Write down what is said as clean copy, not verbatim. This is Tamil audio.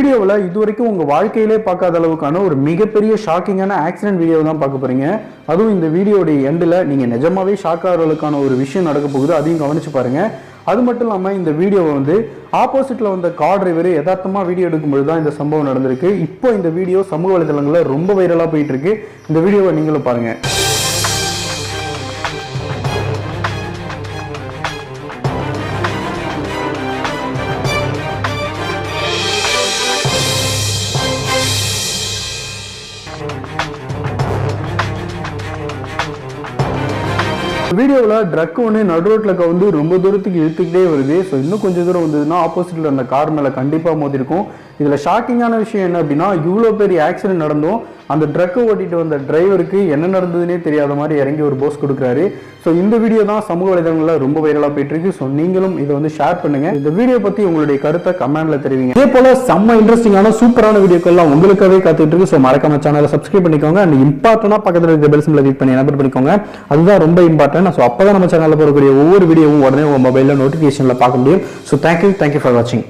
வீடியோவில் இதுவரைக்கும் உங்கள் வாழ்க்கையிலே பார்க்காத அளவுக்கான ஒரு மிகப்பெரிய ஷாக்கிங்கான ஆக்சிடென்ட் வீடியோ தான் பார்க்க போகிறீங்க. அதுவும் இந்த வீடியோடைய எண்டில் நீங்கள் நிஜமாவே ஷாக் ஆகிறவங்களுக்கான ஒரு விஷயம் நடக்க போகுது, அதையும் கவனிச்சு பாருங்கள். அது மட்டும் இல்லாமல் இந்த வீடியோவை வந்து ஆப்போசிட்டில் வந்த கார் டிரைவர் யதார்த்தமாக வீடியோ எடுக்கும்போது தான் இந்த சம்பவம் நடந்திருக்கு. இப்போ இந்த வீடியோ சமூக வலைதளங்களில் ரொம்ப வைரலாக போயிட்டு இருக்கு. இந்த வீடியோவை நீங்களும் பாருங்கள். வீடியோவில் ட்ரக் ஒன்று நடு ரோட்டில் கவுந்து ரொம்ப தூரத்துக்கு இழுத்துக்கிட்டே வருது. ஸோ இன்னும் கொஞ்சம் தூரம் வந்ததுன்னா ஆப்போசிட்டில் அந்த கார் மேலே கண்டிப்பாக மோதிருக்கும். இதில் ஷாக்கிங்கான விஷயம் என்ன அப்படின்னா, இவ்வளோ பெரிய ஆக்சிடென்ட் நடந்தும் அந்த ட்ரக்கை ஓட்டிட்டு வந்த டிரைவருக்கு என்ன நடந்ததுன்னே தெரியாத மாதிரி இறங்கி ஒரு போஸ் கொடுக்குறாரு. ஸோ இந்த வீடியோ தான் சமூக வலைதளங்களில் ரொம்ப வைரலாக போயிட்டு இருக்கு. ஸோ நீங்களும் இதை வந்து ஷேர் பண்ணுங்க. இந்த வீடியோ பற்றி உங்களுடைய கருத்தை கமெண்ட்ல தெரிவிங்க. இதே போல செம்ம இன்ட்ரெஸ்டிங்கான சூப்பரான வீடியோக்கெல்லாம் உங்களுக்காகவே காத்துட்டு இருக்கு. ஸோ மறக்காம சேனலை சப்ஸ்கிரைப் பண்ணிக்கோங்க. அண்ட் இம்பார்ட்டன்டாக பக்கத்தில் இருக்க பெல் சிம்பலை கிளிக் பண்ணி எனேபிள் பண்ணிக்கோங்க. அதுதான் ரொம்ப இம்பார்ட்டன்ட். ஸோ அப்போ தான் நம்ம சேனலில் போகக்கூடிய ஒவ்வொரு வீடியோவும் உடனே உங்கள் மொபைலில் நோட்டிஃபிகேஷனில் பார்க்க முடியும். ஸோ தேங்க்யூ ஃபார் வாட்சிங்.